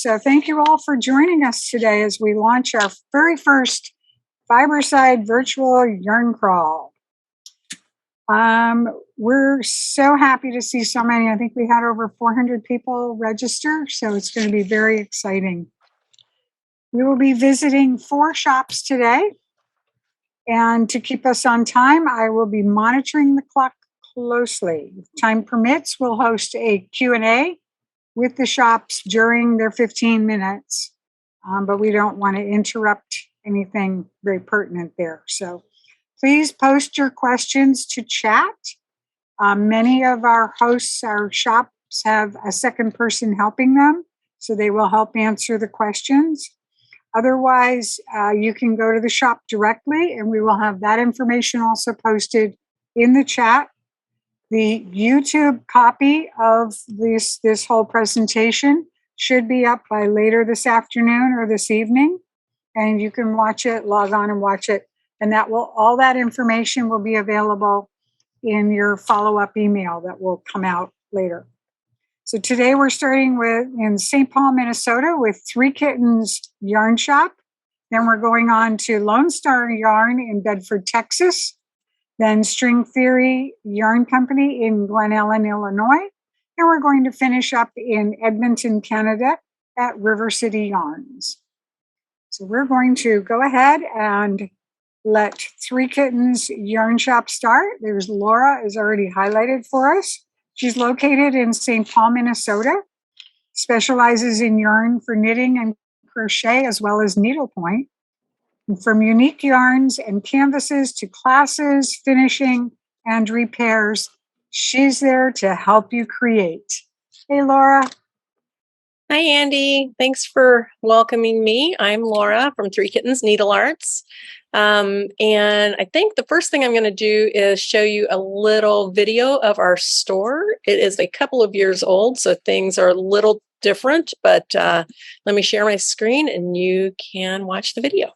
So thank you all for joining us today as we launch our very first Fiberside virtual yarn crawl. We're so happy to see so many. I think we had over 400 people register, so it's going to be very exciting. We will be visiting 4 shops today. And to keep us on time, I will be monitoring the clock closely. If time permits, we'll host a Q&A with the shops during their 15 minutes. But we don't want to interrupt anything very pertinent there. So please post your questions to chat. Many of our hosts, our shops, have a second person helping them, so they will help answer the questions. Otherwise, you can go to the shop directly, and we will have that information also posted in the chat. The YouTube copy of this whole presentation should be up by later this afternoon or this evening, and you can watch it, log on and watch it, and all that information will be available in your follow-up email that will come out later. So today we're starting in St. Paul, Minnesota with 3 Kittens Yarn Shop. Then we're going on to Lone Star Yarn in Bedford, Texas. Then String Theory Yarn Company in Glen Ellen, Illinois. And we're going to finish up in Edmonton, Canada at River City Yarns. So we're going to go ahead and let 3 Kittens Yarn Shop start. There's Laura is already highlighted for us. She's located in St. Paul, Minnesota, specializes in yarn for knitting and crochet as well as needlepoint. And from unique yarns and canvases to classes, finishing, and repairs, she's there to help you create. Hey, Laura. Hi, Andy. Thanks for welcoming me. I'm Laura from 3 Kittens Needle Arts. And I think the first thing I'm going to do is show you a little video of our store. It is a couple of years old, so things are a little different, but let me share my screen and you can watch the video.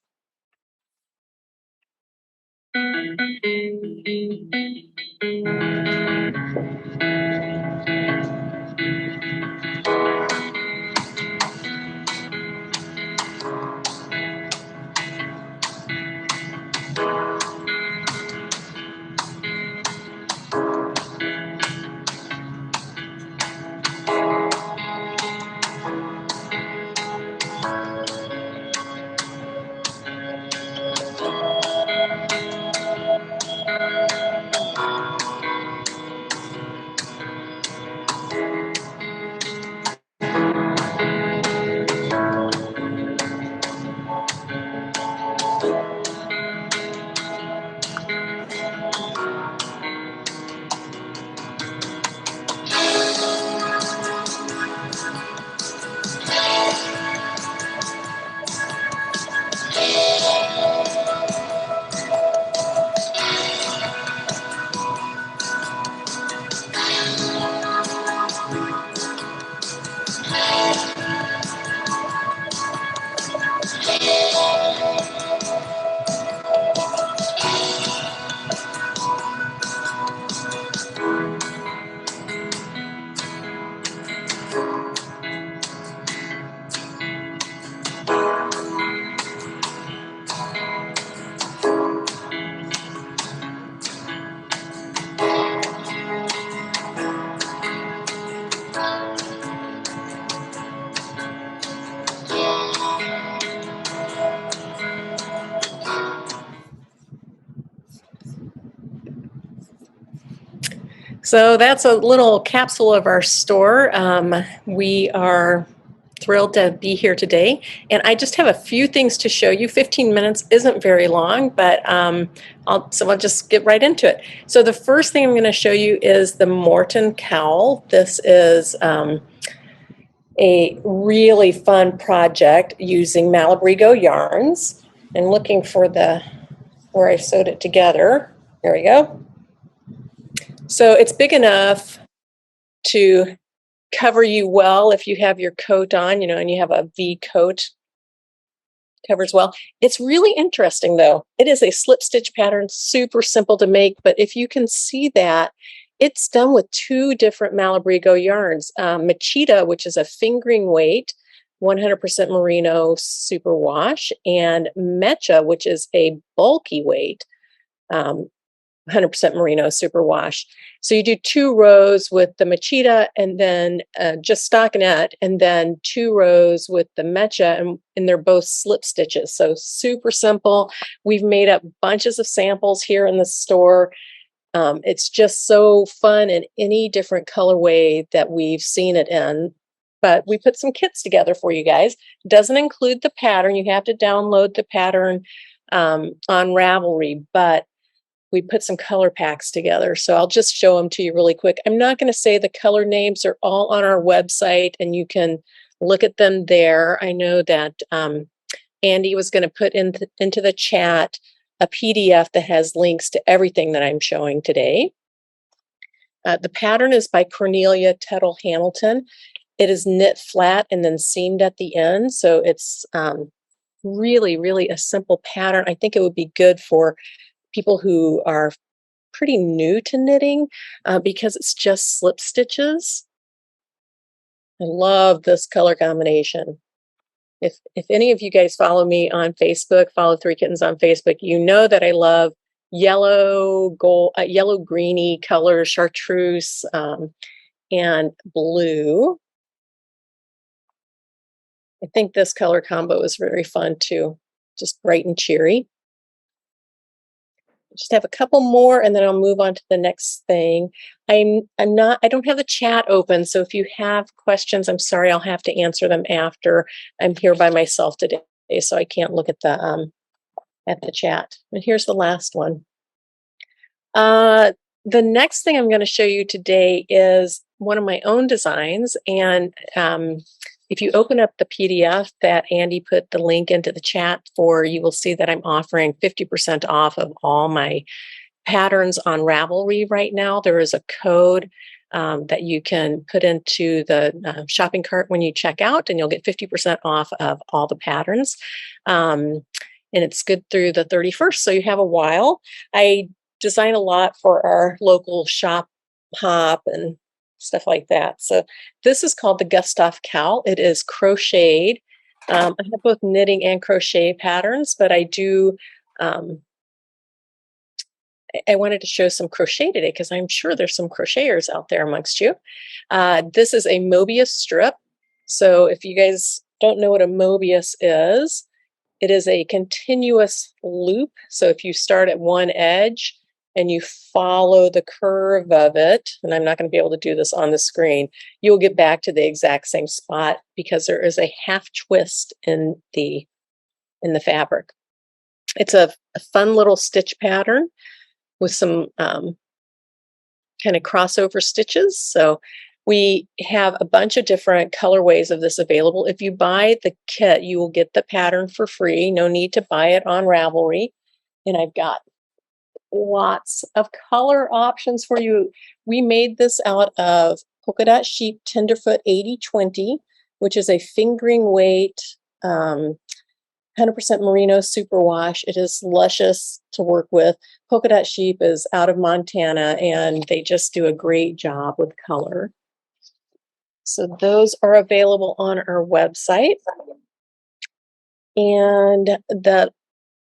So that's a little capsule of our store. We are thrilled to be here today. And I just have a few things to show you. 15 minutes isn't very long, but I'll just get right into it. So the first thing I'm going to show you is the Morton cowl. This is a really fun project using Malabrigo yarns. And looking for where I sewed it together. There we go. So it's big enough to cover you well if you have your coat on, and you have a V coat, covers well. It's really interesting though. It is a slip stitch pattern, super simple to make, but if you can see that, it's done with 2 different Malabrigo yarns. Machita, which is a fingering weight, 100% merino superwash, and mecha, which is a bulky weight, 100% merino superwash. So you do 2 rows with the machita, and then just stockinette, and then 2 rows with the mecha, and they're both slip stitches. So super simple. We've made up bunches of samples here in the store. It's just so fun in any different colorway that we've seen it in. But we put some kits together for you guys. Doesn't include the pattern. You have to download the pattern on Ravelry, but we put some color packs together. So I'll just show them to you really quick. I'm not going to say the color names are all on our website, and you can look at them there. I know that Andy was going to put into the chat a PDF that has links to everything that I'm showing today. The pattern is by Cornelia Tuttle Hamilton. It is knit flat and then seamed at the end. So it's really, really a simple pattern. I think it would be good for people who are pretty new to knitting because it's just slip stitches. I love this color combination. If any of you guys follow me on Facebook, follow Three Kittens on Facebook, you know that I love yellow, gold, yellow greeny colors, chartreuse, and blue. I think this color combo is very fun too, just bright and cheery. Just have a couple more and then I'll move on to the next thing. I don't have the chat open, so if you have questions, I'm sorry, I'll have to answer them after. I'm here by myself today, so I can't look at the chat. And here's the last one. The next thing I'm going to show you today is one of my own designs, and if you open up the PDF that Andy put the link into the chat for, you will see that I'm offering 50% off of all my patterns on Ravelry right now. There is a code that you can put into the shopping cart when you check out, and you'll get 50% off of all the patterns. And it's good through the 31st, so you have a while. I design a lot for our local shop hop and stuff like that. So this is called the Gustav Cowl. It is crocheted. I have both knitting and crochet patterns, but I do, I wanted to show some crochet today because I'm sure there's some crocheters out there amongst you. This is a Mobius strip. So if you guys don't know what a Mobius is, it is a continuous loop. So if you start at one edge and you follow the curve of it, and I'm not going to be able to do this on the screen, you'll get back to the exact same spot because there is a half twist in the fabric. It's a fun little stitch pattern with some kind of crossover stitches. So we have a bunch of different colorways of this available. If you buy the kit, you will get the pattern for free. No need to buy it on Ravelry. And I've got lots of color options for you. We made this out of polka dot sheep tenderfoot 80/20, which is a fingering weight 100% merino superwash. It is luscious to work with. Polka dot sheep is out of Montana, and they just do a great job with color. So those are available on our website. And the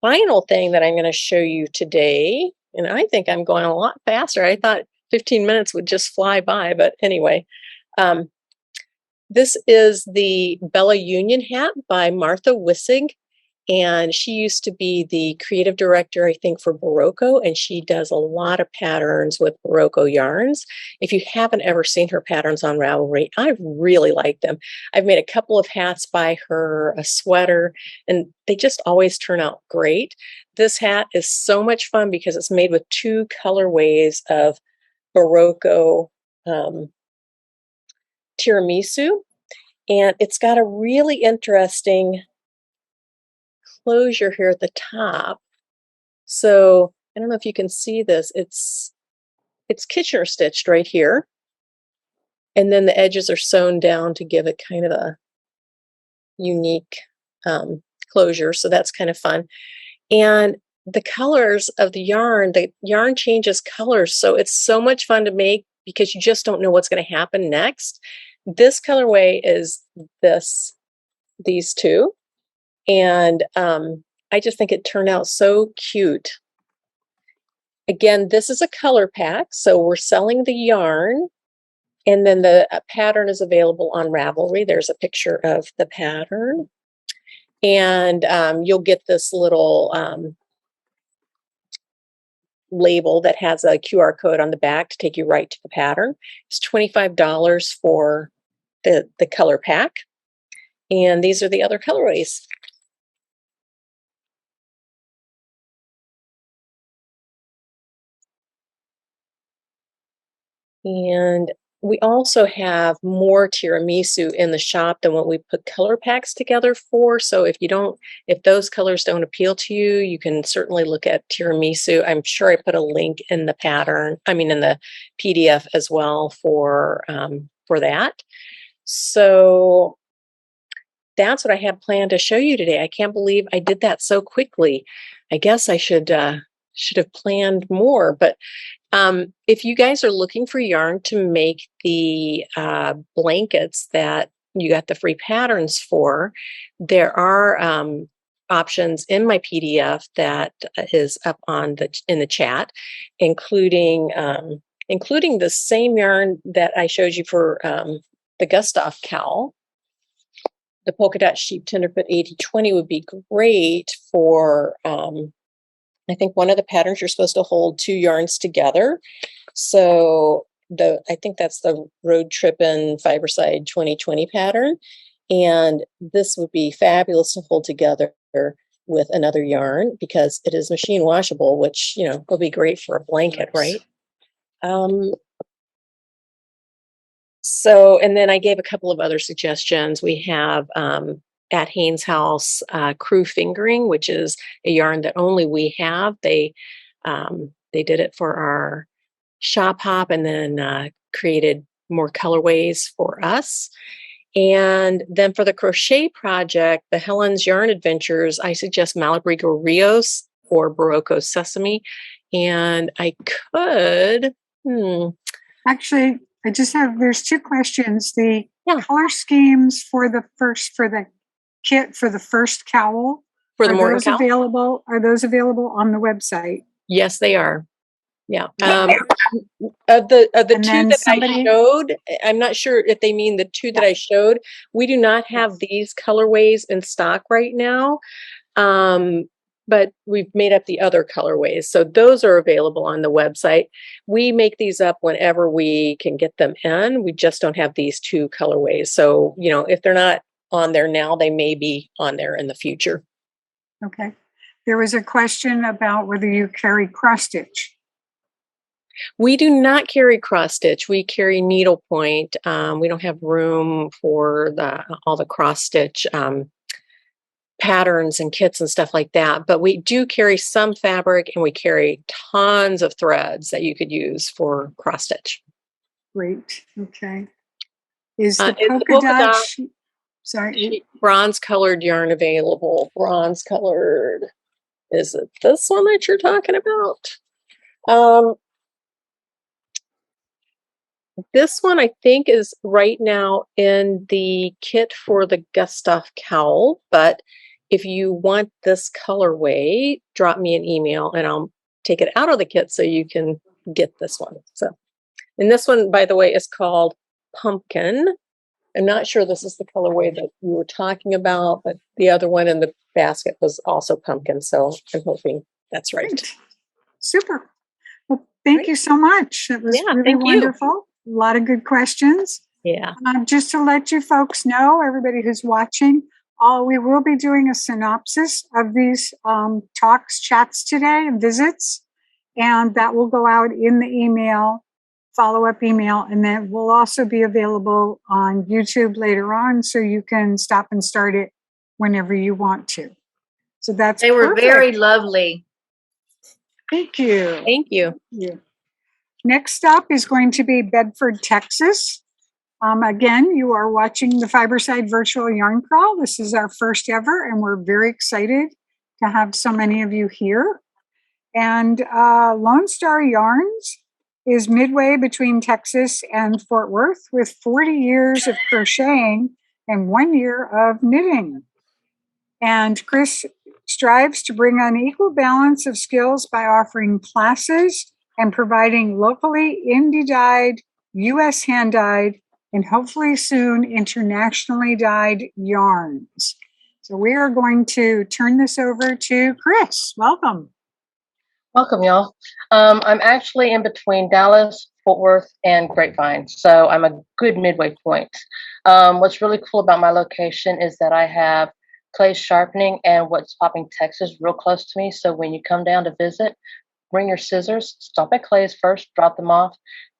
final thing that I'm going to show you today, and I think I'm going a lot faster. I thought 15 minutes would just fly by, but anyway, this is the Bella Union hat by Martha Wissig, and she used to be the creative director, I think, for Barocco, and she does a lot of patterns with Barocco yarns. If you haven't ever seen her patterns on Ravelry, I really like them. I've made a couple of hats by her, a sweater, and they just always turn out great. This hat is so much fun because it's made with 2 colorways of Barocco tiramisu, and it's got a really interesting closure here at the top. So I don't know if you can see this. It's Kitchener stitched right here, and then the edges are sewn down to give it kind of a unique closure. So that's kind of fun. And the colors of the yarn changes colors. So it's so much fun to make because you just don't know what's going to happen next. This colorway is this these two. And I just think it turned out so cute. Again, this is a color pack, so we're selling the yarn, and then the pattern is available on Ravelry. There's a picture of the pattern, and you'll get this little label that has a QR code on the back to take you right to the pattern. It's $25 for the color pack, and these are the other colorways. And we also have more tiramisu in the shop than what we put color packs together for. So if those colors don't appeal to you, you can certainly look at tiramisu. I'm sure I put a link in the in the PDF as well for that. So that's what I had planned to show you today. I can't believe I did that so quickly. I guess I should have planned more, but if you guys are looking for yarn to make the blankets that you got the free patterns for, there are options in my PDF that is up in the chat, including the same yarn that I showed you for the Gustav cowl. The polka dot sheep tenderfoot 80/20 would be great for. I think one of the patterns you're supposed to hold two yarns together. So I think that's the Road Trippin' Fiberside 2020 pattern. And this would be fabulous to hold together with another yarn because it is machine washable, which, will be great for a blanket, right? And then I gave a couple of other suggestions. We have at Haynes House crew fingering, which is a yarn that only we have. They did it for our shop hop and then created more colorways for us. And then for the crochet project, the Helen's Yarn Adventures, I suggest Malabrigo Rios or Barocco Sesame. And I could, Actually, there's two questions. The color schemes for the kit for the first cowl, for the morning cowl, are those available on the website? Yes, they are. Yeah. Of the two that I showed, I'm not sure if they mean the two that I showed. We do not have these colorways in stock right now, but we've made up the other colorways. So those are available on the website. We make these up whenever we can get them in. We just don't have these two colorways. So, if they're not on there now, they may be on there in the future. Okay. There was a question about whether you carry cross stitch. We do not carry cross stitch. We carry needlepoint. We don't have room for all the cross stitch patterns and kits and stuff like that. But we do carry some fabric, and we carry tons of threads that you could use for cross stitch. Great. Okay. Is the polka dot bronze colored yarn available? Bronze colored. Is it this one that you're talking about? This one, I think, is right now in the kit for the Gustav cowl, but if you want this colorway, drop me an email and I'll take it out of the kit so you can get this one. And this one, by the way, is called Pumpkin. I'm not sure this is the colorway that you were talking about, but the other one in the basket was also pumpkin, so I'm hoping that's right. Great. Super. Well, thank you so much. It was really wonderful. A lot of good questions. Yeah. Just to let you folks know, everybody who's watching, we will be doing a synopsis of these talks, chats today, and visits, and that will go out in the follow-up email, and then will also be available on YouTube later on, so you can stop and start it whenever you want to. So they were very lovely. Thank you. Thank you. Thank you. Next up is going to be Bedford, Texas. Again, you are watching the Fiberside Virtual Yarn Crawl. This is our first ever, and we're very excited to have so many of you here. And Lone Star Yarns is midway between Texas and Fort Worth with 40 years of crocheting and 1 year of knitting. And Kris strives to bring an equal balance of skills by offering classes and providing locally indie dyed, US hand dyed, and hopefully soon internationally dyed yarns. So we are going to turn this over to Kris. Welcome. Welcome, y'all. I'm actually in between Dallas, Fort Worth, and Grapevine, so I'm a good midway point. What's really cool about my location is that I have Clay's Sharpening and What's Popping Texas real close to me, so when you come down to visit, bring your scissors, stop at Clay's first, drop them off,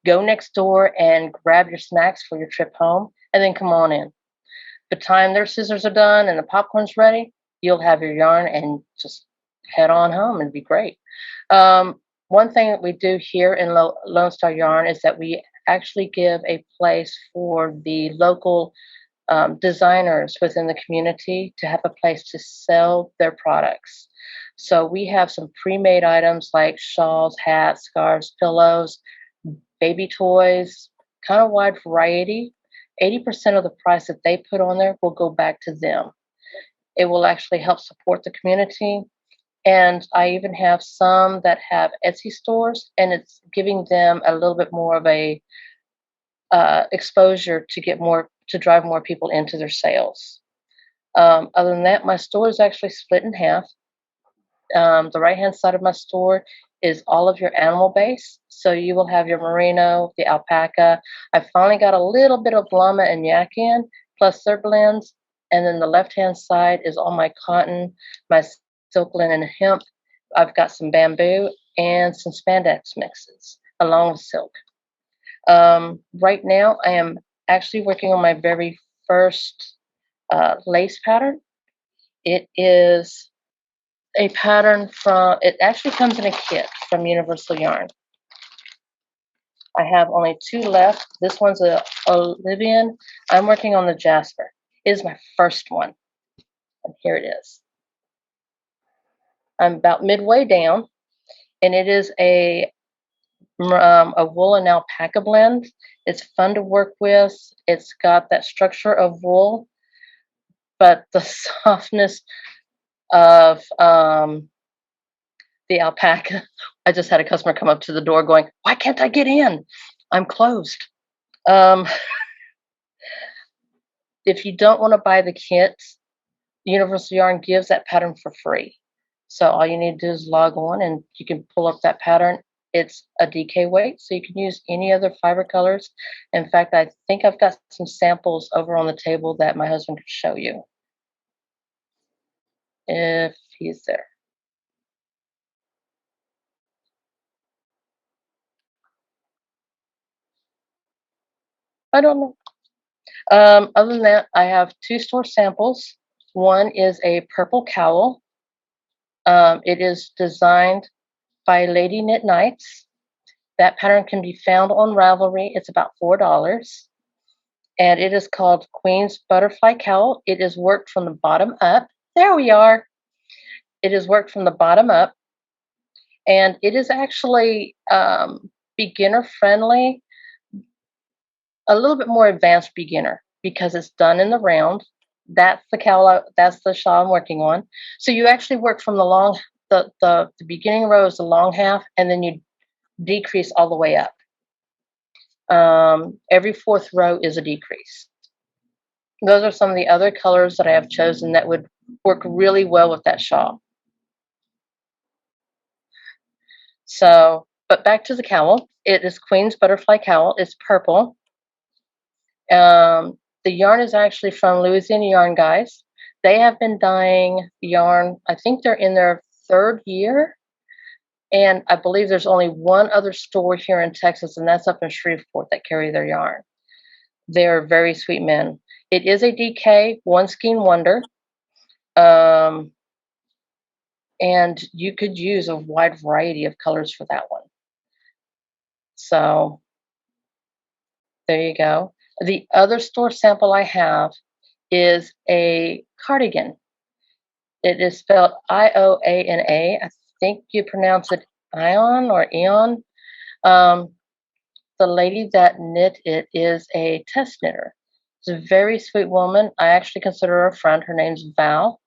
go next door and grab your snacks for your trip home, and then come on in. By the time their scissors are done and the popcorn's ready, you'll have your yarn and just head on home and be great. One thing that we do here in Lone Star Yarn is that we actually give a place for the local designers within the community to have a place to sell their products. So we have some pre-made items like shawls, hats, scarves, pillows, baby toys, kind of wide variety. 80% of the price that they put on there will go back to them. It will actually help support the community. And I even have some that have Etsy stores, and it's giving them a little bit more of a exposure to drive more people into their sales. Other than that, my store is actually split in half. The right-hand side of my store is all of your animal base. So you will have your merino, the alpaca. I finally got a little bit of llama and yak in, plus their blends. And then the left-hand side is all my cotton, my silk, linen, and hemp. I've got some bamboo and some spandex mixes along with silk. Right now, I am actually working on my very first lace pattern. It is a pattern it actually comes in a kit from Universal Yarn. I have only 2 left. This one's a Olivian. I'm working on the Jasper. It is my first one. And here it is. I'm about midway down, and it is a wool and alpaca blend. It's fun to work with. It's got that structure of wool, but the softness of the alpaca. I just had a customer come up to the door going, "Why can't I get in? I'm closed." If you don't want to buy the kit, Universal Yarn gives that pattern for free. So all you need to do is log on and you can pull up that pattern. It's a DK weight, so you can use any other fiber colors. In fact, I think I've got some samples over on the table that my husband could show you, if he's there. I don't know. Other than that, I have 2 store samples. One is a purple cowl. It is designed by Lady Knit Nights. That pattern can be found on Ravelry. It's about $4. And it is called Queen's Butterfly Cowl. It is worked from the bottom up. There we are. It is worked from the bottom up. And it is actually beginner friendly, a little bit more advanced beginner because it's done in the round. That's the cowl, that's the shawl I'm working on. So you actually work from the beginning row is the long half, and then you decrease all the way up. Every 4th row is a decrease. Those are some of the other colors that I have chosen that would work really well with that shawl. So, but back to the cowl. It is Queen's Butterfly Cowl. It's purple. The yarn is actually from Louisiana Yarn Guys. They have been dyeing yarn. I think they're in their 3rd year. And I believe there's only one other store here in Texas, and that's up in Shreveport, that carry their yarn. They're very sweet men. It is a DK, one skein wonder. And you could use a wide variety of colors for that one. So there you go. The other store sample I have is a cardigan. It is spelled I-O-A-N-A. I think you pronounce it Ion or Eon. The lady that knit it is a test knitter. She's a very sweet woman. I actually consider her a friend. Her name's Val.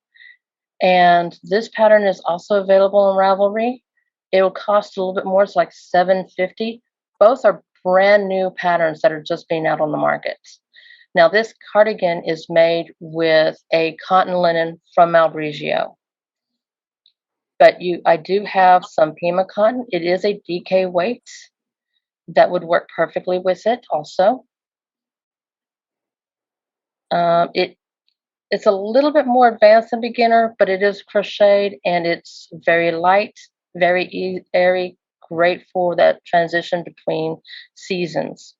And this pattern is also available on Ravelry. It will cost a little bit more. It's like $7.50. Both are brand new patterns that are just being out on the market. Now, this cardigan is made with a cotton linen from Malbrigio. But I do have some Pima cotton. It is a DK weight that would work perfectly with it also. It's a little bit more advanced than beginner, but it is crocheted and it's very light, very airy, great for that transition between seasons.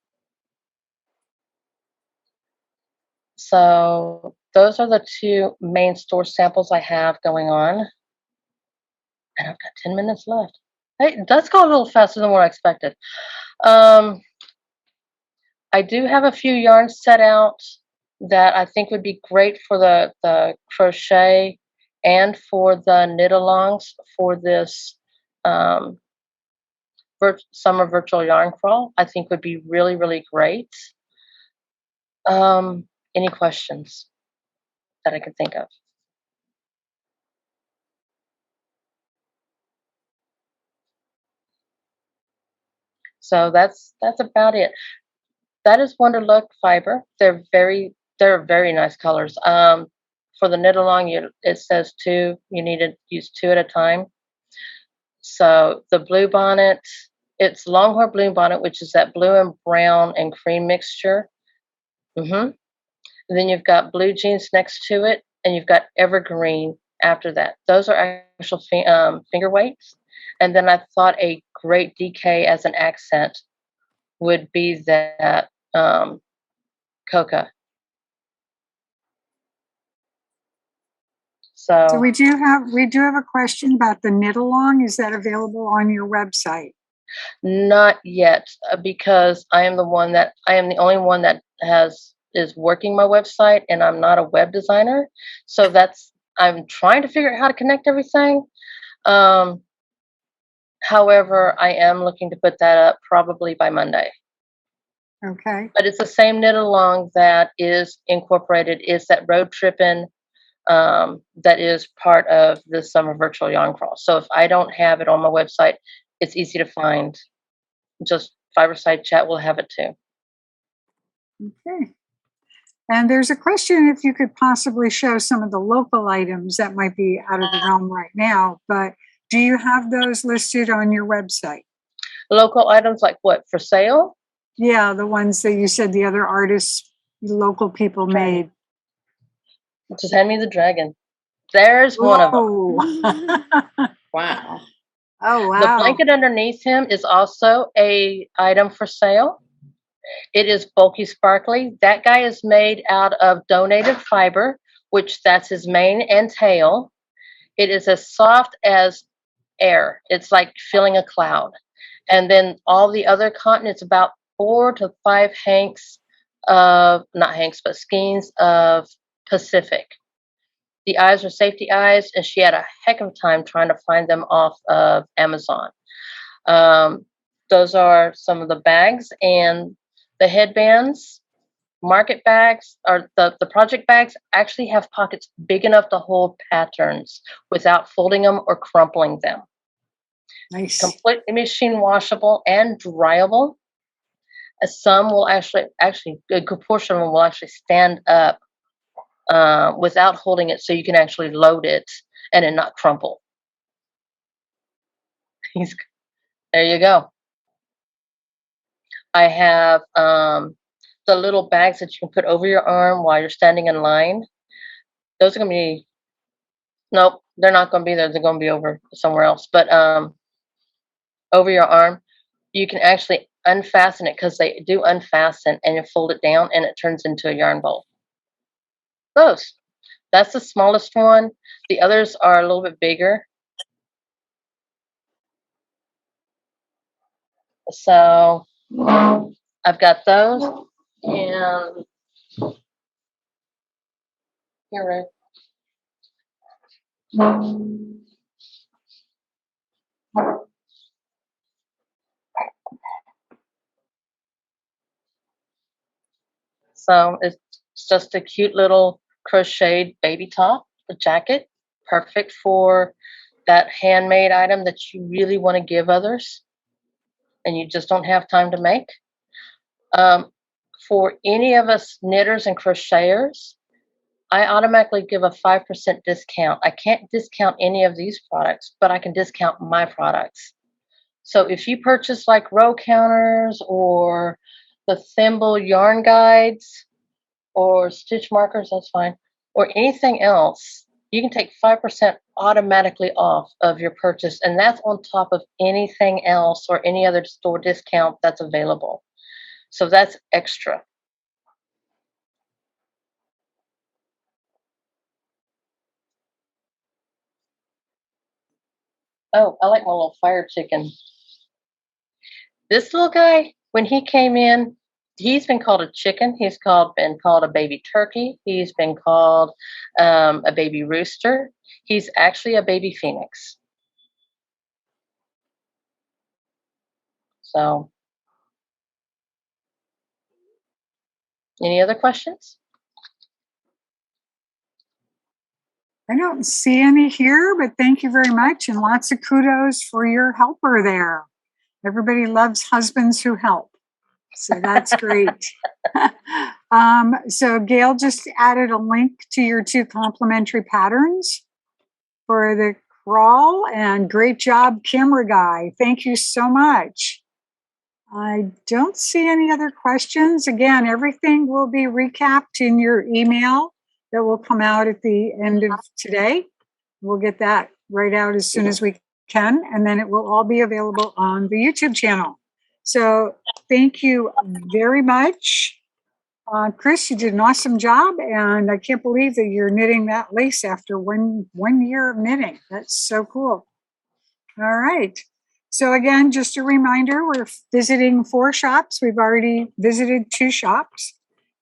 So those are the two main store samples I have going on. And I've got 10 minutes left. Hey, it does go a little faster than what I expected. I do have a few yarns set out that I think would be great for the crochet and for the knit-alongs for this summer virtual yarn crawl. I think would be really, really great. Any questions that I can think of? So that's about it. That is Wonderlook fiber. They're very nice colors. For the knit along, it says 2. You need to use 2 at a time. So the blue bonnet, it's Longhorn blue bonnet, which is that blue and brown and cream mixture. And then you've got blue jeans next to it, and you've got evergreen after that. Those are actual finger weights. And then I thought a great DK as an accent would be that coca. So we do have a question about the knit along. Is that available on your website? Not yet, because I am the only one that is working my website, and I'm not a web designer. So I'm trying to figure out how to connect everything. However, I am looking to put that up probably by Monday. Okay. But it's the same knit along that is incorporated, is that road tripping that is part of the summer virtual yarn crawl. So if I don't have it on my website, it's easy to find. Just Fiberside Chat will have it too. Okay. And there's a question if you could possibly show some of the local items that might be out of the realm right now, but do you have those listed on your website? Local items like what, for sale? Yeah, the ones that you said the other artists, local people made. Just hand me the dragon. There's one of them. Wow. Oh, wow. The blanket underneath him is also a item for sale. It is bulky sparkly. That guy is made out of donated fiber, which that's his mane and tail. It is as soft as air. It's like feeling a cloud. And then all the other cotton, it's about 4 to 5 hanks of, not hanks, but skeins of Pacific. The eyes are safety eyes, and she had a heck of a time trying to find them off of Amazon. Those are some of the bags, and the headbands, market bags, or the project bags actually have pockets big enough to hold patterns without folding them or crumpling them. Nice. Completely machine washable and dryable. Some will actually a good portion of them will actually stand up without holding it, so you can actually load it and it not crumple. There you go. I have the little bags that you can put over your arm while you're standing in line. Those are going to be, nope, they're not going to be there. They're going to be over somewhere else. But over your arm, you can actually unfasten it, because they do unfasten, and you fold it down and it turns into a yarn bowl. Those. That's the smallest one. The others are a little bit bigger. So I've got those, and here, so it's It's just a cute little crocheted baby top, the jacket, perfect for that handmade item that you really want to give others and you just don't have time to make. For any of us knitters and crocheters, I automatically give a 5% discount. I can't discount any of these products, but I can discount my products. So if you purchase like row counters or the thimble yarn guides or stitch markers, that's fine, or anything else, you can take 5% automatically off of your purchase, and that's on top of anything else or any other store discount that's available. So that's extra. Oh, I like my little fire chicken. This little guy, when he came in, he's been called a chicken. He's been called a baby turkey. He's been called a baby rooster. He's actually a baby phoenix. So, any other questions? I don't see any here, but thank you very much. And lots of kudos for your helper there. Everybody loves husbands who help. So that's great. So Gail just added a link to your 2 complimentary patterns for the crawl, and great job, camera guy. Thank you so much. I don't see any other questions. Again, everything will be recapped in your email that will come out at the end of today. We'll get that right out as soon as we can, and then it will all be available on the YouTube channel. So thank you very much. Kris, you did an awesome job, and I can't believe that you're knitting that lace after one year of knitting. That's so cool. All right. So again, just a reminder, we're visiting 4 shops. We've already visited 2 shops,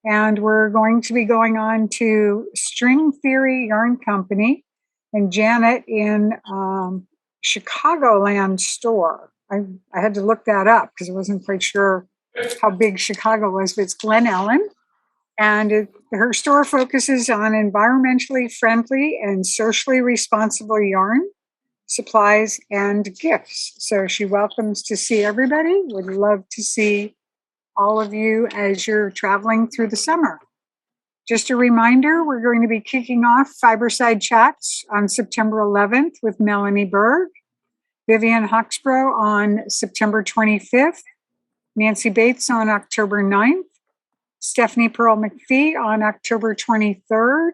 and we're going to be going on to String Theory Yarn Company and Janet in Chicagoland store. I had to look that up because I wasn't quite sure how big Chicago was, but it's Glen Ellen. And her store focuses on environmentally friendly and socially responsible yarn, supplies, and gifts. So she welcomes to see everybody. Would love to see all of you as you're traveling through the summer. Just a reminder, we're going to be kicking off Fiberside Chats on September 11th with Melanie Berg, Vivian Hawksborough on September 25th, Nancy Bates on October 9th, Stephanie Pearl McPhee on October 23rd,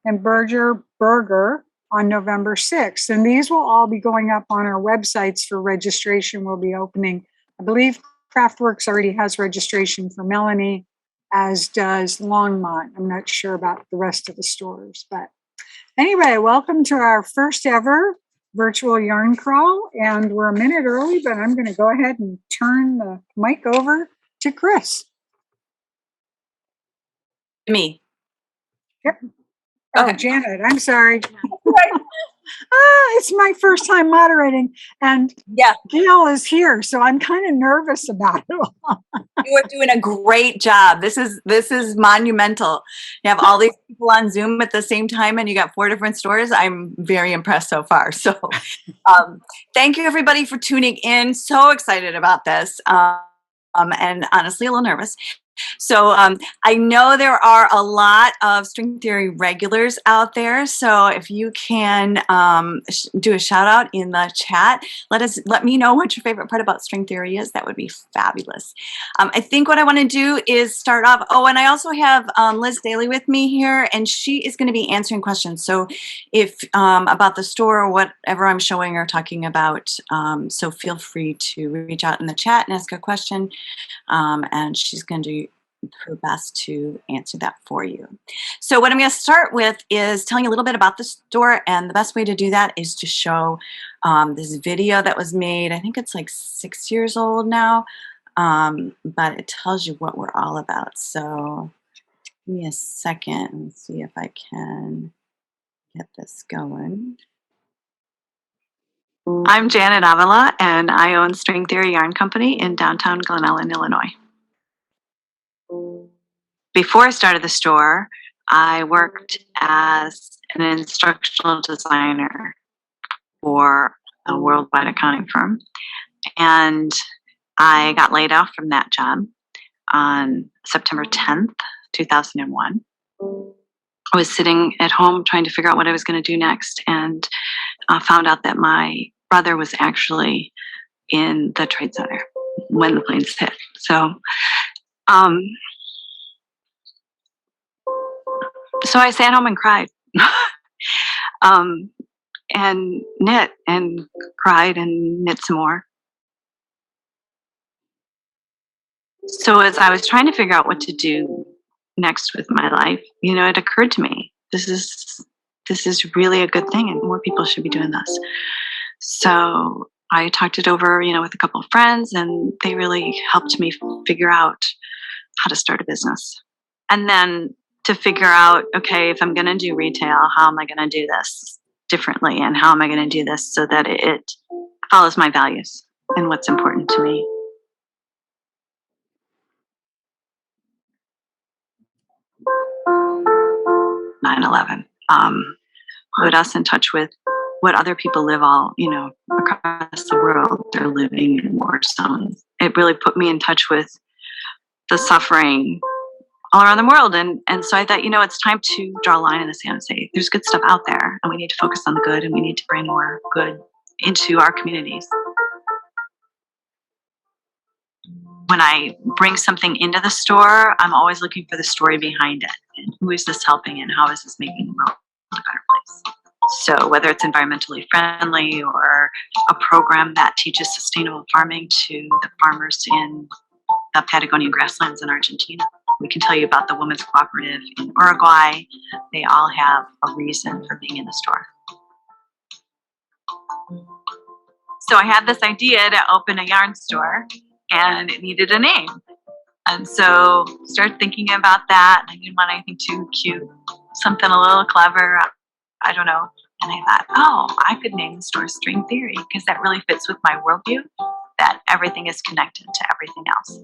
and Berger on November 6th. And these will all be going up on our websites for registration. We'll be opening, I believe Craftworks already has registration for Melanie, as does Longmont. I'm not sure about the rest of the stores. But anyway, welcome to our first ever virtual yarn crawl. And we're a minute early, but I'm going to go ahead and turn the mic over to Kris. Me. Yep. Oh, Okay. Janet, I'm sorry. It's my first time moderating, and Yeah, Gail is here, so I'm kind of nervous about it. you are doing a great job. This is monumental. You have all these people on Zoom at the same time, and you got 4 different stores. I'm very impressed so far. So, thank you everybody for tuning in. So excited about this, and honestly a little nervous. So I know there are a lot of string theory regulars out there. So if you can do a shout out in the chat, let me know what your favorite part about string theory is. That would be fabulous. I think what I want to do is start off. Oh, and I also have Liz Daly with me here, and she is going to be answering questions. So if about the store or whatever I'm showing or talking about, so feel free to reach out in the chat and ask a question, and she's going to do her best to answer that for you. So what I'm going to start with is telling you a little bit about the store, and the best way to do that is to show this video that was made. I think it's like 6 years old now, but it tells you what we're all about. So give me a second and see if I can get this going. I'm Janet Avila, and I own String Theory Yarn Company in downtown Glen Ellen, Illinois. before I started the store, I worked as an instructional designer for a worldwide accounting firm. And I got laid off from that job on September 10th, 2001. I was sitting at home trying to figure out what I was going to do next, and found out that my brother was actually in the Trade Center when the planes hit. So, so I sat home and cried, and knit and cried and knit some more. So as I was trying to figure out what to do next with my life, you know, it occurred to me, this is really a good thing, and more people should be doing this. So I talked it over, you know, with a couple of friends, and they really helped me figure out how to start a business. And then to figure out, okay, if I'm going to do retail, how am I going to do this differently? And how am I going to do this so that it follows my values and what's important to me? (9/11) put us in touch with what other people live all, you know, across the world. They're living in war zones. It really put me in touch with the suffering all around the world. And so I thought, you know, it's time to draw a line in the sand and say, there's good stuff out there, and we need to focus on the good, and we need to bring more good into our communities. When I bring something into the store, I'm always looking for the story behind it. And who is this helping, and how is this making the world a better place? So whether it's environmentally friendly or a program that teaches sustainable farming to the farmers in the Patagonian grasslands in Argentina. We can tell you about the Women's Cooperative in Uruguay. They all have a reason for being in the store. So I had this idea to open a yarn store, and it needed a name. And so started thinking about that. I didn't want anything too cute, something a little clever. I don't know. And I thought, oh, I could name the store String Theory, because that really fits with my worldview, that everything is connected to everything else.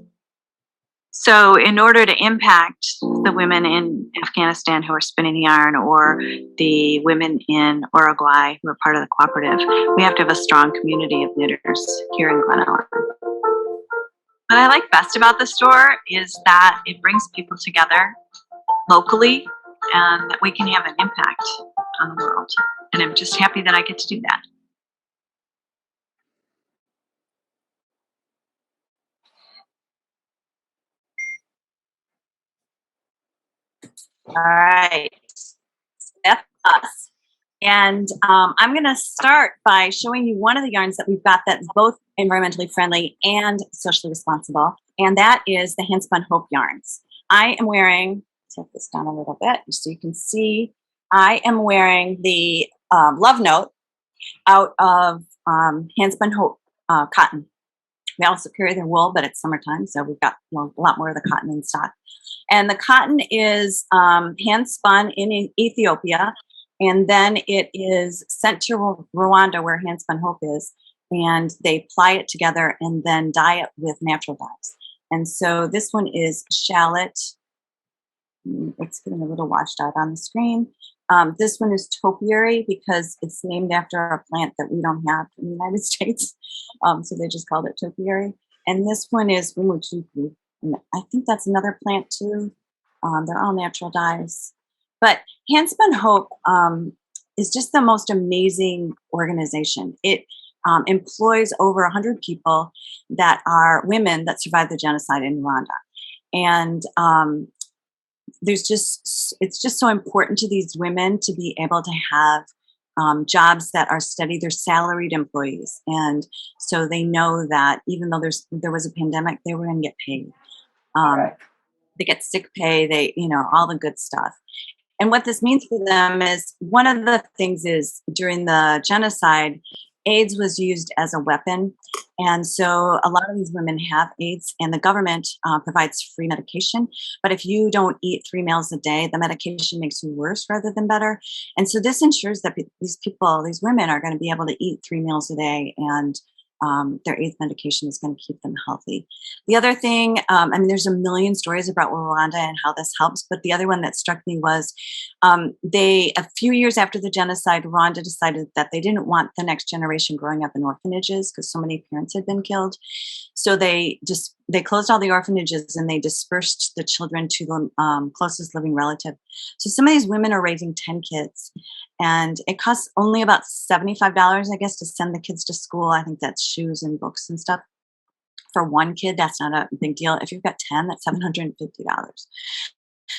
So in order to impact the women in Afghanistan who are spinning the yarn, or the women in Uruguay who are part of the cooperative, we have to have a strong community of knitters here in Glen Ellen. What I like best about the store is that it brings people together locally, and that we can have an impact on the world. And I'm just happy that I get to do that. All right, that's us. And I'm going to start by showing you one of the yarns that we've got that's both environmentally friendly and socially responsible. And that is the Handspun Hope yarns. I am wearing, take this down a little bit so you can see, I am wearing the Love Note out of Handspun Hope cotton. We also carry their wool, but it's summertime, so we've got a lot more of the cotton in stock. And the cotton is hand spun in Ethiopia, and then it is sent to Rwanda, where Handspun Hope is, and they ply it together and then dye it with natural dyes. And so this one is shallot. It's getting a little washed out on the screen. This one is topiary, because it's named after a plant that we don't have in the United States. So they just called it topiary. And this one is Rumuchuku. And I think that's another plant too. They're all natural dyes. But Handspun Hope is just the most amazing organization. It employs over 100 people that are women that survived the genocide in Rwanda. And it's just so important to these women to be able to have jobs that are steady. They're salaried employees, and so they know that even though there was a pandemic, they were going to get paid. They get sick pay. They, you know, all the good stuff. And what this means for them is, one of the things is, during the genocide, AIDS was used as a weapon. And so a lot of these women have AIDS, and the government provides free medication. But if you don't eat 3 meals a day, the medication makes you worse rather than better. And so this ensures that these women are going to be able to eat 3 meals a day and their 8th medication is going to keep them healthy. The other thing, I mean, there's a million stories about Rwanda and how this helps, but the other one that struck me was a few years after the genocide, Rwanda decided that they didn't want the next generation growing up in orphanages because so many parents had been killed. So they closed all the orphanages and they dispersed the children to the closest living relative. So some of these women are raising 10 kids. And it costs only about $75, I guess, to send the kids to school. I think that's shoes and books and stuff. For one kid, that's not a big deal. If you've got 10, that's $750.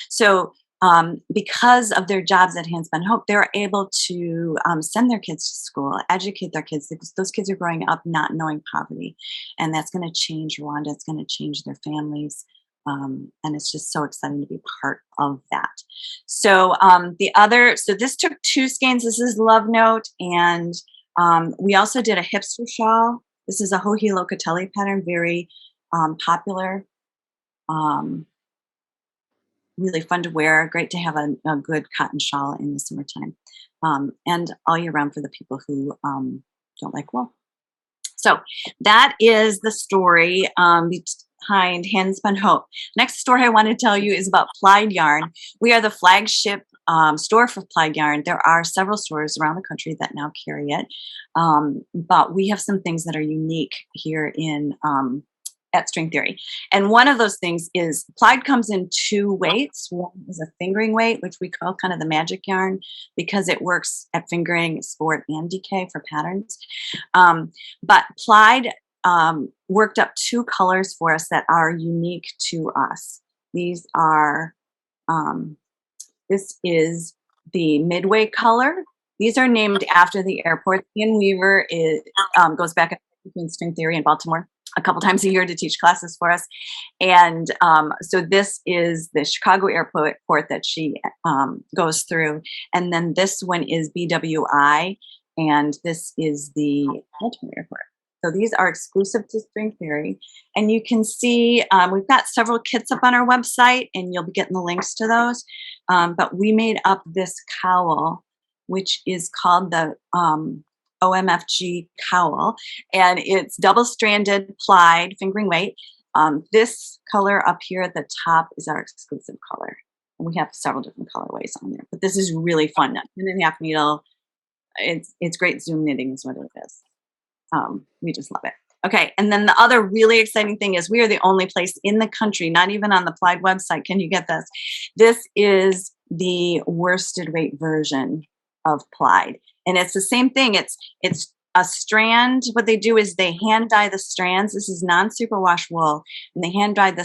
So because of their jobs at Handspun Hope, they're able to send their kids to school, educate their kids, because those kids are growing up not knowing poverty. And that's going to change Rwanda. It's going to change their families. And it's just so exciting to be part of that. So so this took 2 skeins. This is Love Note. And we also did a hipster shawl. This is a Hohi Locatelli pattern, very popular. Really fun to wear. Great to have a good cotton shawl in the summertime. And all year round for the people who don't like wool. So that is the story behind Handspun Hope. Next story I want to tell you is about Plied Yarn. We are the flagship store for Plied Yarn. There are several stores around the country that now carry it, but we have some things that are unique here at String Theory. And one of those things is Plied comes in 2 weights. One is a fingering weight, which we call kind of the magic yarn because it works at fingering, sport, and DK for patterns. But Plied worked up 2 colors for us that are unique to us. These are, this is the Midway color. These are named after the airport. Ian Weaver goes back between String Theory and Baltimore a couple times a year to teach classes for us. And so this is the Chicago airport that she goes through. And then this one is BWI, and this is the Baltimore airport. So these are exclusive to String Theory. And you can see we've got several kits up on our website, and you'll be getting the links to those. But we made up this cowl, which is called the OMFG cowl, and it's double-stranded plied fingering weight. This color up here at the top is our exclusive color. And we have several different colorways on there, but this is really fun. 10.5 needle. It's great Zoom knitting is what it is. We just love it. Okay, and then the other really exciting thing is we are the only place in the country, not even on the Plied website, can you get this? This is the worsted weight version of Plied. And it's the same thing. It's a strand. What they do is they hand dye the strands. This is non-superwash wool. And they hand dye the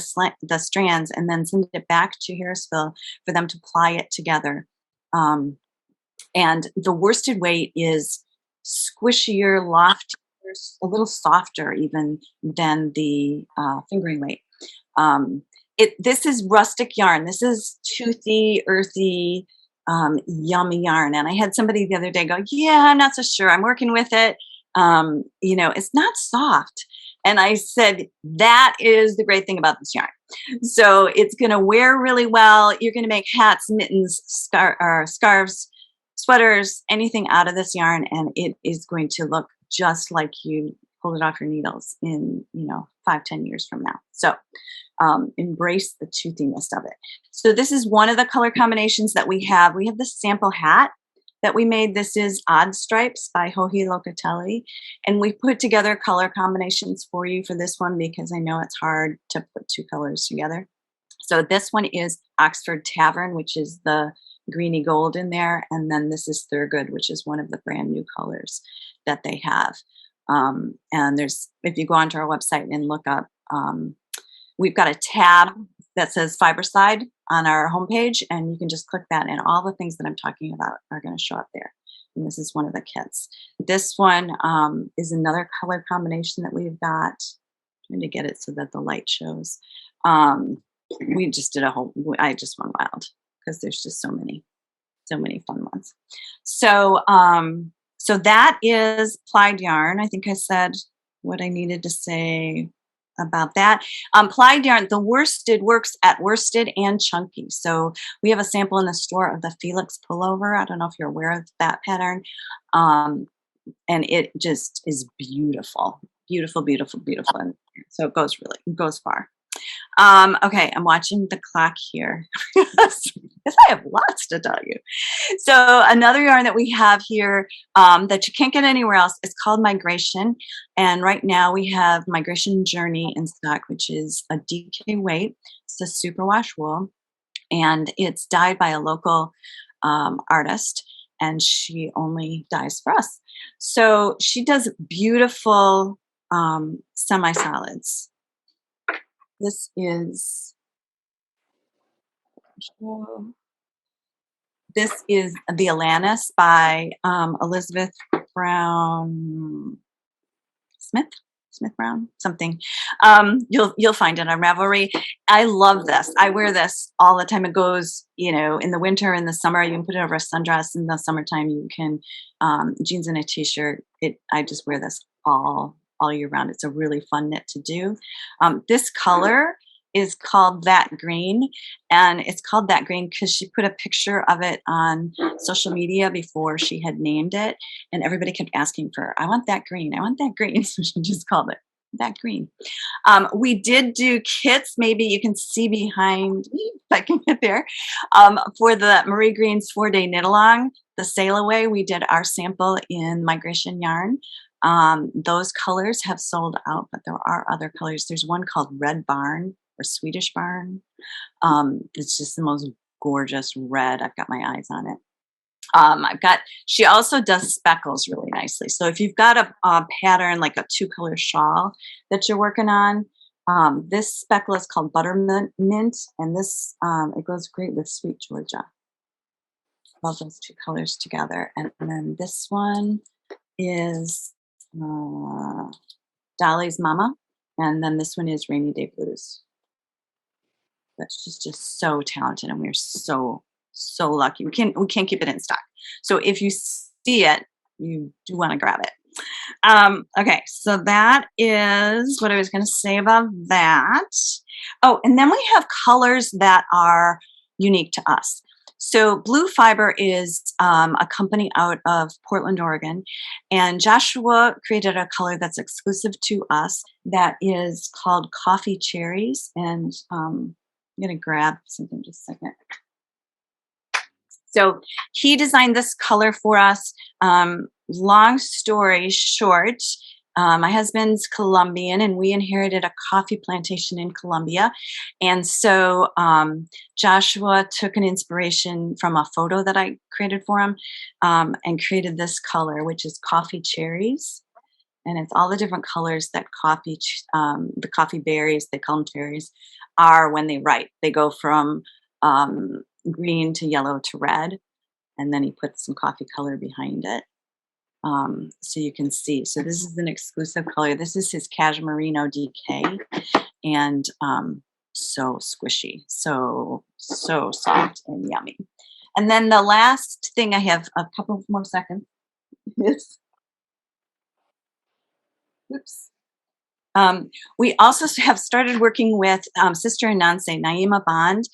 strands and then send it back to Harrisville for them to ply it together. And the worsted weight is squishier, loftier, a little softer even than the fingering weight. This is rustic yarn. This is toothy, earthy, yummy yarn. And I had somebody the other day go, yeah, I'm not so sure. I'm working with it. It's not soft. And I said, that is the great thing about this yarn. So it's going to wear really well. You're going to make hats, mittens, scarves, sweaters, anything out of this yarn. And it is going to look just like you pulled it off your needles in, 5-10 years from now. So embrace the toothiness of it. So this is one of the color combinations that we have. We have the sample hat that we made. This is Odd Stripes by Hohi Locatelli. And we put together color combinations for you for this one because I know it's hard to put 2 colors together. So this one is Oxford Tavern, which is the greeny gold in there. And then this is Thurgood, which is one of the brand new colors that they have. And if you go onto our website and look up, we've got a tab that says Fiberside on our homepage, and you can just click that and all the things that I'm talking about are going to show up there. And this is one of the kits. This one is another color combination that we've got. I'm trying to get it so that the light shows. We just did I just went wild because there's just so many fun ones. So that is Plied yarn. I think I said what I needed to say about that. Plied yarn, the worsted works at worsted and chunky. So we have a sample in the store of the Felix pullover. I don't know if you're aware of that pattern. And it just is beautiful. beautiful, beautiful, beautiful. And so it goes far. Okay, I'm watching the clock here. Yes, I have lots to tell you. So another yarn that we have here that you can't get anywhere else is called Migration. And right now we have Migration Journey in stock, which is a DK weight. It's a superwash wool, and it's dyed by a local artist, and she only dyes for us. So she does beautiful semi-solids. This is the Alanis by Elizabeth Brown Smith Brown, something. You'll find it on Ravelry. I love this. I wear this all the time. It goes, in the winter, in the summer, you can put it over a sundress. In the summertime, you can jeans and a t-shirt. I just wear this all year round. It's a really fun knit to do. This color is called That Green, and it's called That Green because she put a picture of it on social media before she had named it, and everybody kept asking for, I want that green, I want that green. So she just called it That Green. We did do kits, maybe you can see behind me, if I can get there, for the Marie Green's 4-day knit along, the sail away. We did our sample in Migration yarn. Those colors have sold out, but there are other colors. There's one called Red Barn or Swedish Barn. It's just the most gorgeous red. I've got my eyes on it. She also does speckles really nicely. So if you've got a pattern, like a 2-color shawl that you're working on, this speckle is called Buttermint, and this, it goes great with Sweet Georgia. Love those 2 colors together. And then this one is Dolly's Mama, and then this one is Rainy Day Blues. But she's just so talented, and we're so lucky. We can't keep it in stock. So if you see it, you do want to grab it. Okay, so that is what I was going to say about that. Oh, and then we have colors that are unique to us. So Blue Fiber is a company out of Portland, Oregon, and Joshua created a color that's exclusive to us that is called Coffee Cherries, and I'm going to grab something just a second. So he designed this color for us. Long story short, my husband's Colombian, and we inherited a coffee plantation in Colombia. And so Joshua took an inspiration from a photo that I created for him and created this color, which is Coffee Cherries. And it's all the different colors that the coffee berries, they call them cherries, are when they ripe. They go from green to yellow to red, and then he put some coffee color behind it. So you can see. So this is an exclusive color. This is his Cashmerino DK, and so squishy, so soft and yummy. And then the last thing, I have a couple more seconds, is, oops. We also have started working with sister in Nance, Naima Bond.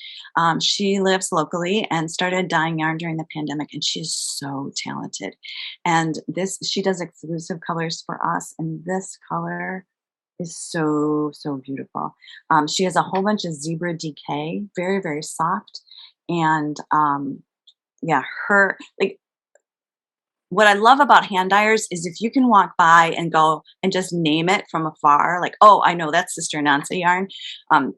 She lives locally and started dyeing yarn during the pandemic, and she's so talented. And she does exclusive colors for us, and this color is so beautiful. She has a whole bunch of zebra DK, very, very soft. And yeah, what I love about hand dyers is if you can walk by and go and just name it from afar, like, oh, I know that's Sister Nance yarn.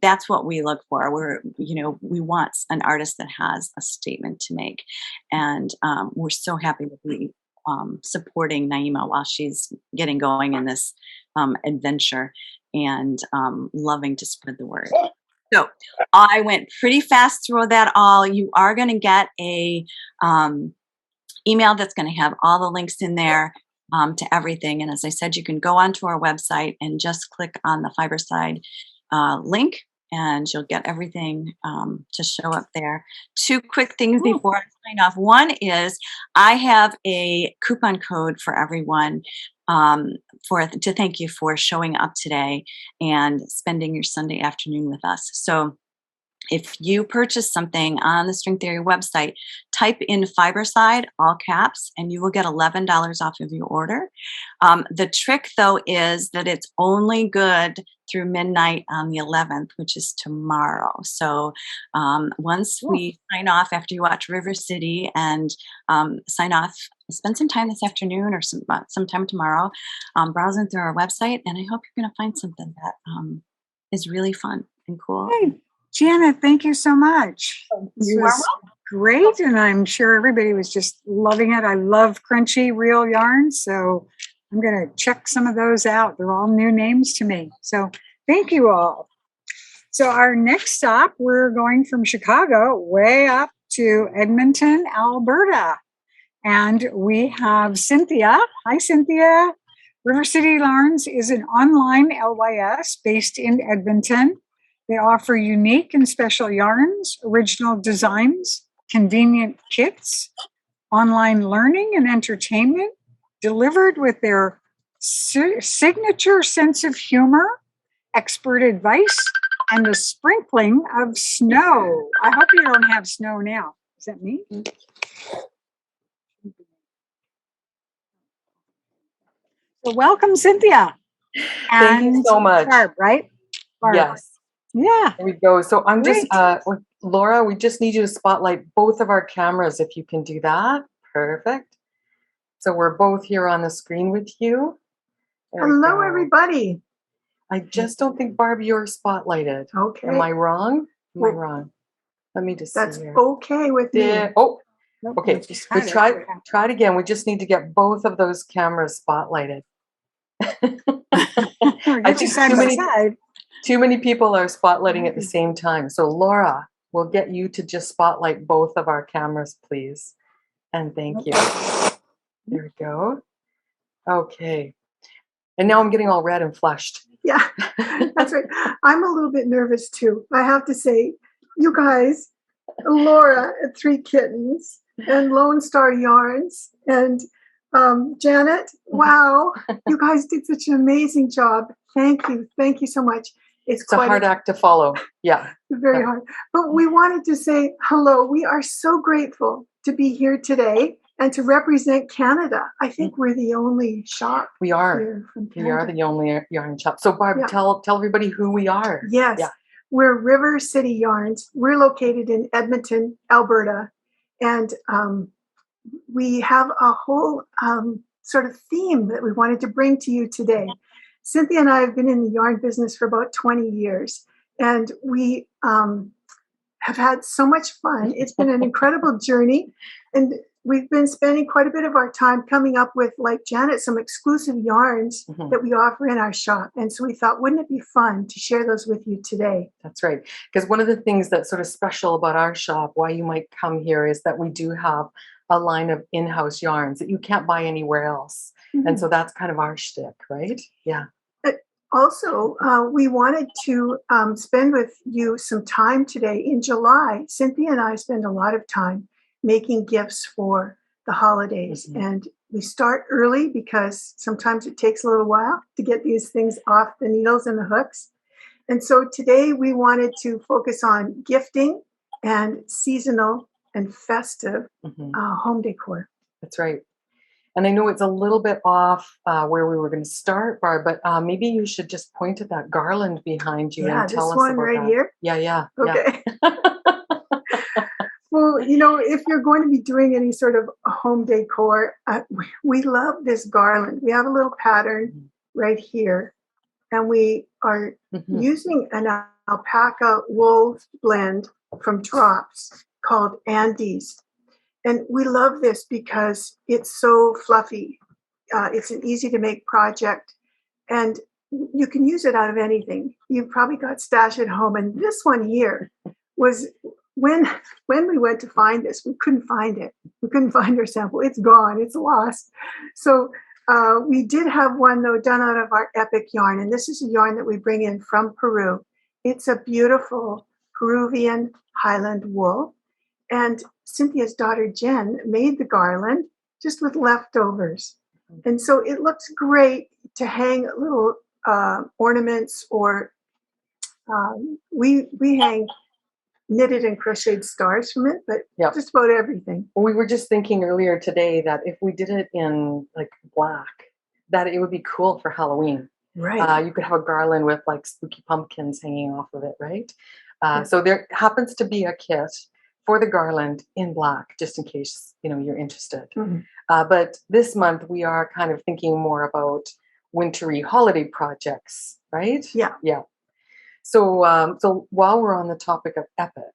That's what we look for. We want an artist that has a statement to make. And we're so happy to be supporting Naima while she's getting going in this adventure, and loving to spread the word. So I went pretty fast through that all. You are going to get a email that's going to have all the links in there to everything. And as I said, you can go onto our website and just click on the Fiberside link, and you'll get everything to show up there. 2 quick things before I sign off. One is I have a coupon code for everyone to thank you for showing up today and spending your Sunday afternoon with us. So if you purchase something on the String Theory website, type in Fiberside, all caps, and you will get $11 off of your order. The trick, though, is that it's only good through midnight on the 11th, which is tomorrow. So once we sign off after you watch River City and sign off, spend some time this afternoon or sometime tomorrow browsing through our website, and I hope you're going to find something that is really fun and cool. Hey, Janet, thank you so much. This You are was great, and I'm sure everybody was just loving it. I love crunchy real yarns, so I'm going to check some of those out. They're all new names to me. So thank you all. So our next stop, we're going from Chicago way up to Edmonton, Alberta. And we have Cynthia. Hi, Cynthia. River City Yarns is an online LYS based in Edmonton. They offer unique and special yarns, original designs, convenient kits, online learning and entertainment, delivered with their signature sense of humor, expert advice, and a sprinkling of snow. I hope you don't have snow now. Is that me? So welcome, Cynthia. Thank you so much. Barb, right? Barb. Yes. Yeah. There we go. So I'm just, Great. Laura, we just need you to spotlight both of our cameras if you can do that. Perfect. So we're both here on the screen with you. There we Hello, go. everybody. I just don't think, Barb, you're spotlighted. Okay. Am I wrong? Am I Well, wrong? Let me just That's see here. okay with me. Oh, Nope, okay. we'll just We hide it. try it again. We just need to get both of those cameras spotlighted. Or I get you think side by side. too many people are spotlighting at the same time. So Laura, we'll get you to just spotlight both of our cameras, please. And thank you. There we go. Okay. And now I'm getting all red and flushed. Yeah, that's right. I'm a little bit nervous too. I have to say, you guys, Laura at Three Kittens and Lone Star Yarns and Janet, wow, you guys did such an amazing job. Thank you. Thank you so much. It's a hard act to follow. Yeah. Very hard. But we wanted to say hello. We are so grateful to be here today and to represent Canada. I think we're the only shop We are. here from Canada. We are the only yarn shop. So Barb, Yeah. tell everybody who we are. Yes. Yeah. We're River City Yarns. We're located in Edmonton, Alberta. And we have a whole sort of theme that we wanted to bring to you today. Cynthia and I have been in the yarn business for about 20 years. And we have had so much fun. It's been an incredible journey. And we've been spending quite a bit of our time coming up with, like Janet, some exclusive yarns that we offer in our shop. And so we thought, wouldn't it be fun to share those with you today? That's right. Because one of the things that's sort of special about our shop, why you might come here, is that we do have a line of in-house yarns that you can't buy anywhere else. And so that's kind of our shtick, right? Yeah. Also, we wanted to spend with you some time today. In July, Cynthia and I spend a lot of time making gifts for the holidays. And we start early because sometimes it takes a little while to get these things off the needles and the hooks. And so today we wanted to focus on gifting and seasonal and festive home decor. That's right. And I know it's a little bit off where we were going to start, Barb, but maybe you should just point at that garland behind you and tell us about this one right that. here. Yeah. Okay. Well, you know, if you're going to be doing any sort of home decor, we love this garland. We have a little pattern right here, and we are using an alpaca wool blend from Drops called Andes. And we love this because it's so fluffy. It's an easy to make project, and you can use it out of anything. You've probably got stash at home. And this one here was when we went to find this, we couldn't find it. We couldn't find our sample. It's gone. It's lost. So we did have one, though, done out of our epic yarn. And this is a yarn that we bring in from Peru. It's a beautiful Peruvian highland wool. And Cynthia's daughter, Jen, made the garland just with leftovers. And so it looks great to hang little ornaments, or we hang knitted and crocheted stars from it, but Yep. just about everything. Well, we were just thinking earlier today that if we did it in like black, that it would be cool for Halloween. Right. You could have a garland with like spooky pumpkins hanging off of it, right? Yeah. So there happens to be a kit for the garland in black, just in case you're interested. Mhm. But this month we are kind of thinking more about wintry holiday projects, right? Yeah. Yeah. So while we're on the topic of epic,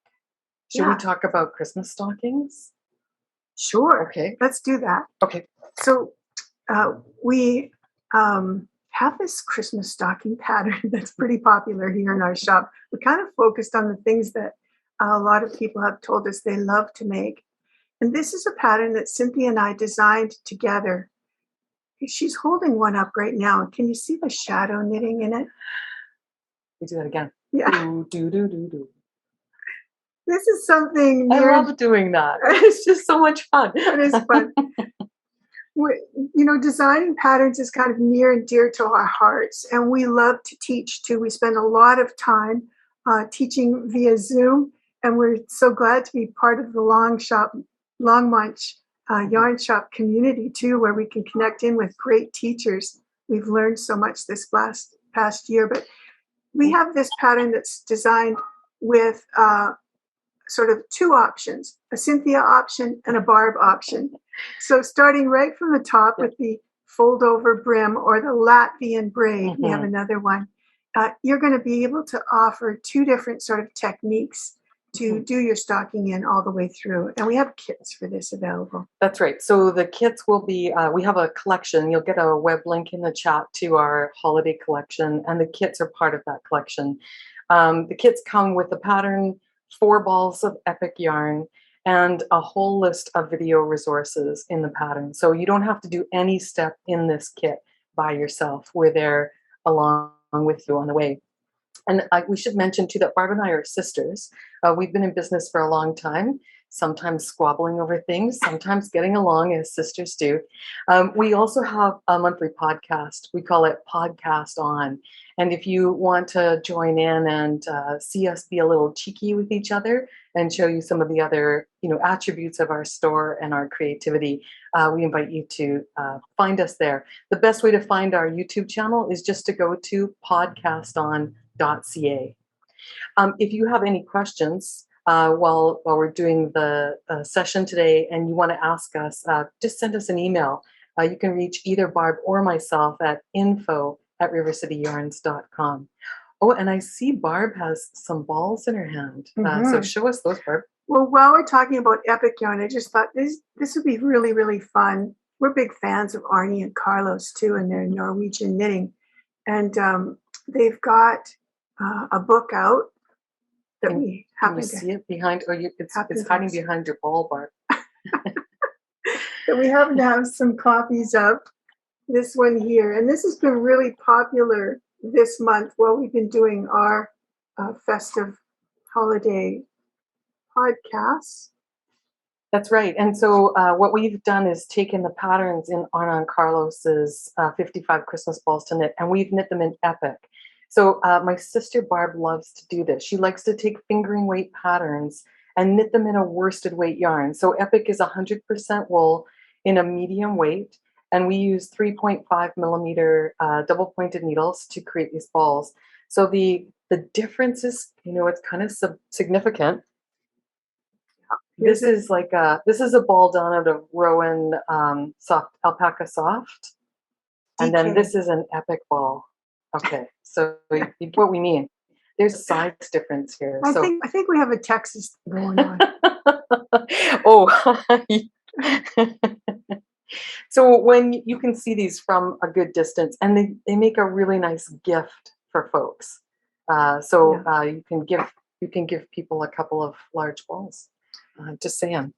should we Yeah. talk about Christmas stockings? Sure. Okay. Let's do that. Okay. So we have this Christmas stocking pattern that's pretty popular here in our shop. We kind of focused on the things that a lot of people have told us they love to make. And this is a pattern that Cynthia and I designed together. She's holding one up right now. Can you see the shadow knitting in it? We do that again. Yeah. Do, do, do, do, do. This is something I near. love doing that. It's just so much fun. It is fun. Designing patterns is kind of near and dear to our hearts, and we love to teach too. We spend a lot of time teaching via Zoom, and we're so glad to be part of the Longmunch Yarn Shop community too, where we can connect in with great teachers. We've learned so much this past year, but we have this pattern that's designed with sort of two options, a Cynthia option and a Barb option. So starting right from the top with the fold over brim or the Latvian braid, we have another one. You're going to be able to offer two different sort of techniques to do your stocking in all the way through. And we have kits for this available. That's right. So the kits will be, we have a collection. You'll get a web link in the chat to our holiday collection, and the kits are part of that collection. The kits come with the pattern, 4 balls of epic yarn, and a whole list of video resources in the pattern. So you don't have to do any step in this kit by yourself. We're there along with you on the way. And we should mention too that Barb and I are sisters. We've been in business for a long time, sometimes squabbling over things, sometimes getting along as sisters do. We also have a monthly podcast. We call it Podcast On. And if you want to join in and see us be a little cheeky with each other and show you some of the other attributes of our store and our creativity, we invite you to find us there. The best way to find our YouTube channel is just to go to podcaston.ca. If you have any questions while we're doing the session today and you want to ask us, just send us an email. You can reach either Barb or myself at info@rivercityyarns.com. Oh, and I see Barb has some balls in her hand. So show us those, Barb. Well, while we're talking about epic yarn, I just thought this would be really, really fun. We're big fans of Arnie and Carlos too, and their Norwegian knitting. And they've got a book out that we happen Can you to see it behind? Oh, it's happen to hiding have- behind your ball, Barb. that we happen to have some copies of. This one here, and this has been really popular this month while we've been doing our festive holiday podcasts. That's right. And so what we've done is taken the patterns in Anna and Carlos's 55 Christmas balls to knit, and we've knit them in epic. So my sister Barb loves to do this. She likes to take fingering weight patterns and knit them in a worsted weight yarn. So epic is 100% wool in a medium weight, and we use 3.5 millimeter double pointed needles to create these balls. So the difference is, it's kind of significant. This is a ball done out of Rowan soft alpaca soft, and then this is an epic ball. Okay, so what we mean, there's a size difference here. I think we have a Texas going on. Oh, so when you can see these from a good distance, and they make a really nice gift for folks. You can give people a couple of large balls. Just saying.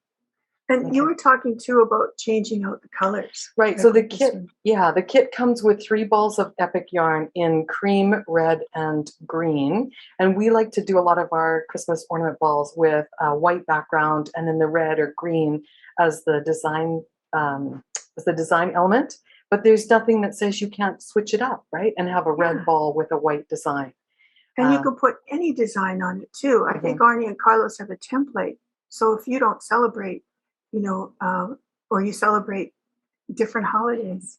And you were talking too about changing out the colors. Right. So the kit comes with 3 balls of epic yarn in cream, red, and green. And we like to do a lot of our Christmas ornament balls with a white background and then the red or green as the design element. But there's nothing that says you can't switch it up, right? And have a red ball with a white design. And you can put any design on it too. I think Arnie and Carlos have a template. So if you don't celebrate, or you celebrate different holidays,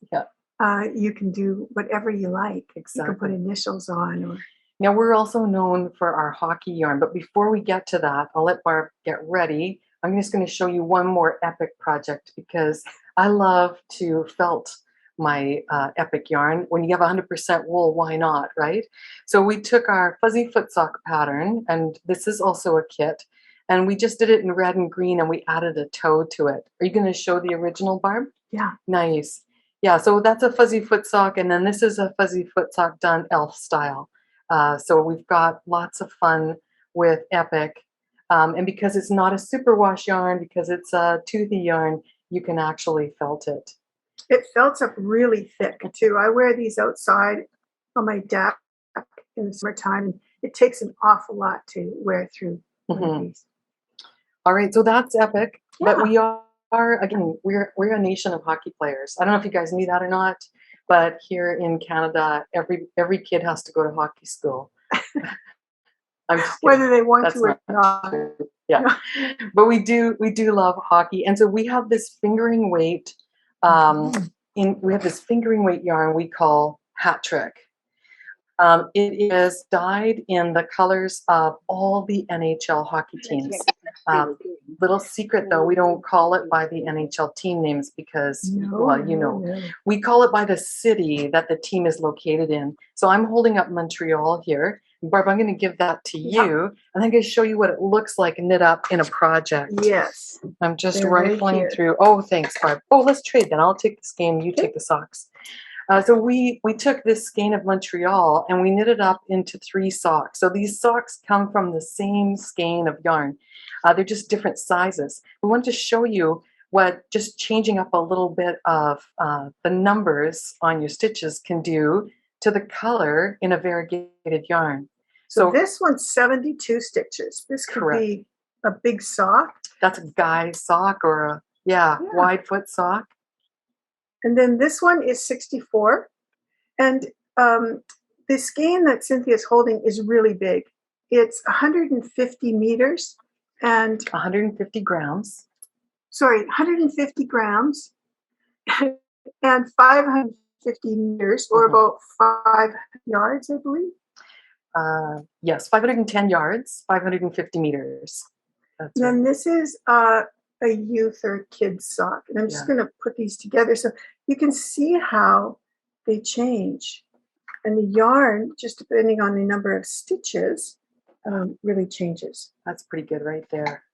you can do whatever you like. Exactly. You can put initials on. Or now we're also known for our hockey yarn, but before we get to that, I'll let Barb get ready. I'm just going to show you one more epic project because I love to felt my epic yarn. When you have 100% wool, why not, right? So we took our fuzzy foot sock pattern, and this is also a kit, and we just did it in red and green, and we added a toe to it. Are you going to show the original, Barb? yeah. Nice. Yeah, so that's a fuzzy foot sock, and then this is a fuzzy foot sock done elf style. So we've got lots of fun with epic. And because it's not a superwash yarn, because it's a toothy yarn, you can actually felt it. It felts up really thick too. I wear these outside on my deck in the summertime, and it takes an awful lot to wear through one of these. All right, so that's epic. Yeah. But we are again, we're a nation of hockey players. I don't know if you guys knew that or not, but here in Canada, every kid has to go to hockey school. Whether they want to or not. Yeah, but we do love hockey, and so we have this fingering weight. We have this fingering weight yarn we call Hat Trick. It is dyed in the colors of all the NHL hockey teams. Little secret though, we don't call it by the NHL team names because, we call it by the city that the team is located in. So I'm holding up Montreal here. Barb, I'm going to give that to you, and I'm going to show you what it looks like knit up in a project. Yes. I'm just rifling through. Oh, thanks, Barb. Oh, let's trade then. I'll take the skein, you take the socks. So we took this skein of Montreal and we knit it up into 3 socks. So these socks come from the same skein of yarn. They're just different sizes. We want to show you what just changing up a little bit of the numbers on your stitches can do to the color in a variegated yarn. So this one's 72 stitches. This could be a big sock. That's a guy sock or a wide foot sock. And then this one is 64. And the skein that Cynthia's holding is really big. It's 150 meters and 150 grams. Sorry, 150 grams and 550 meters, or about 5 yards, I believe. Yes, 510 yards, 550 meters. That's then this is a youth or kid's sock. And I'm just going to put these together so you can see how they change. And the yarn, just depending on the number of stitches, really changes. That's pretty good right there.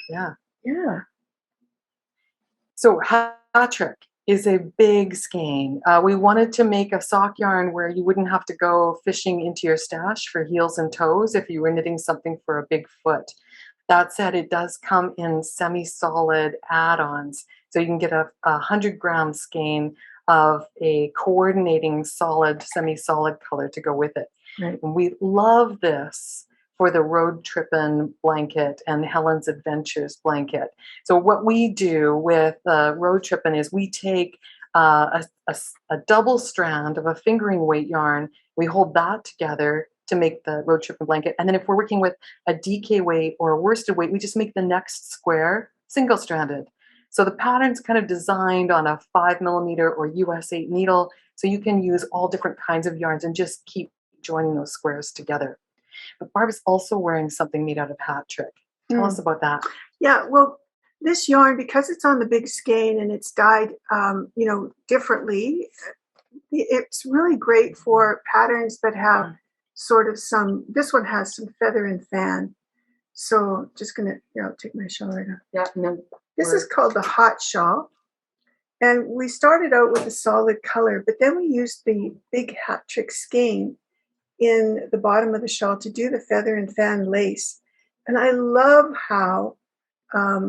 Yeah. Yeah. So Hat Trick is a big skein. We wanted to make a sock yarn where you wouldn't have to go fishing into your stash for heels and toes if you were knitting something for a big foot. That said, it does come in semi-solid add-ons. So you can get a 100-gram skein of a coordinating solid, semi-solid color to go with it. Right. And we love this for the road trippin' blanket and Helen's Adventures blanket. So what we do with road trippin' is we take a double strand of a fingering weight yarn, we hold that together to make the road trippin' blanket. And then if we're working with a DK weight or a worsted weight, we just make the next square single-stranded. So the pattern's kind of designed on a 5mm or US 8 needle, so you can use all different kinds of yarns and just keep joining those squares together. But Barb is also wearing something made out of Hat Trick. Tell us about that. Yeah, well, this yarn, because it's on the big skein and it's dyed, differently, it's really great for patterns that have sort of some, this one has some feather and fan. So just gonna, I'll take my shawl right now. Yeah, no. This is called the hot shawl. And we started out with a solid color, but then we used the big Hat Trick skein in the bottom of the shawl to do the feather and fan lace. And I love how a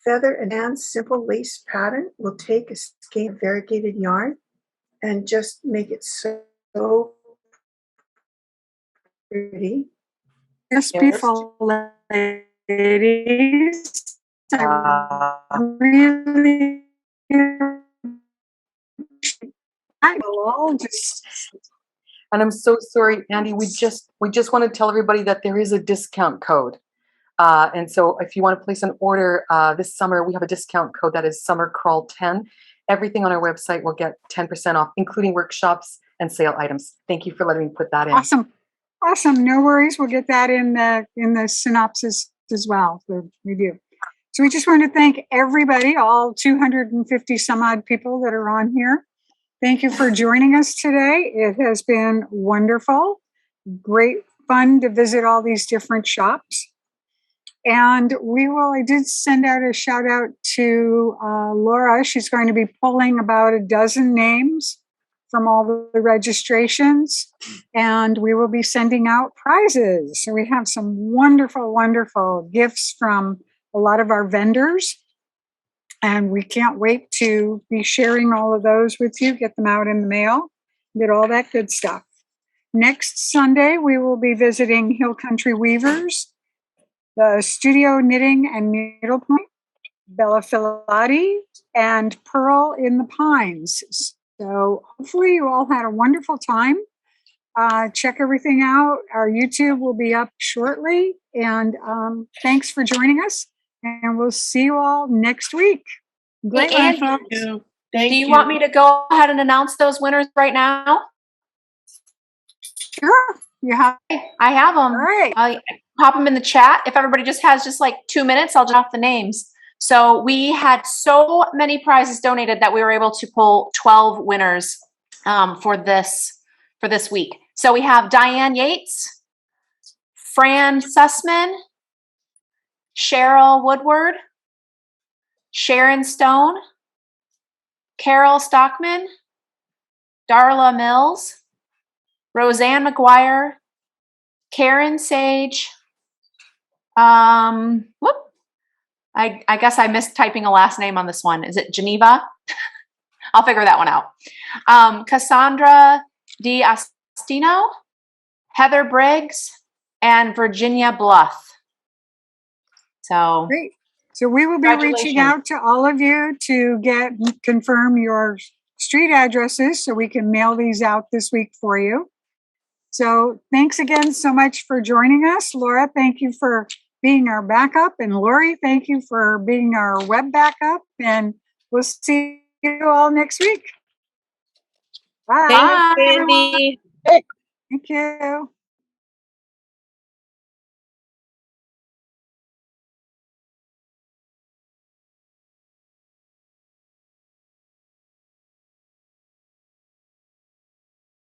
feather and fan simple lace pattern will take a skein of variegated yarn and just make it so pretty. Yes, beautiful ladies. Really, I will all just. And I'm so sorry, Andy. We just want to tell everybody that there is a discount code. And so if you want to place an order this summer, we have a discount code that is SummerCrawl10. Everything on our website will get 10% off, including workshops and sale items. Thank you for letting me put that in. Awesome. Awesome. No worries. We'll get that in the synopsis as well, the review. So we just want to thank everybody, all 250 some odd people that are on here. Thank you for joining us today. It has been wonderful. Great fun to visit all these different shops. And I did send out a shout out to Laura. She's going to be pulling about a dozen names from all the registrations, and we will be sending out prizes. So we have some wonderful, wonderful gifts from a lot of our vendors, and we can't wait to be sharing all of those with you, get them out in the mail, get all that good stuff. Next Sunday, we will be visiting Hill Country Weavers, the Studio Knitting and Needlepoint, Bella Filati, and Pearl in the Pines. So hopefully you all had a wonderful time. Check everything out. Our YouTube will be up shortly. And thanks for joining us. And we'll see you all next week. Great one, folks. Do you want me to go ahead and announce those winners right now? Sure. You have. I have them. All right. I'll pop them in the chat. If everybody just has just like 2 minutes, I'll just off the names. So we had so many prizes donated that we were able to pull 12 winners for this week. So we have Diane Yates, Fran Sussman, Cheryl Woodward, Sharon Stone, Carol Stockman, Darla Mills, Roseanne McGuire, Karen Sage, I guess I missed typing a last name on this one. Is it Geneva? I'll figure that one out. Cassandra D'Astino, Heather Briggs, and Virginia Bluff. So Great. So we will be reaching out to all of you to confirm your street addresses so we can mail these out this week for you. So thanks again so much for joining us. Laura, thank you for being our backup. And Lori, thank you for being our web backup. And we'll see you all next week. Bye. thanks, Andy. Thank you.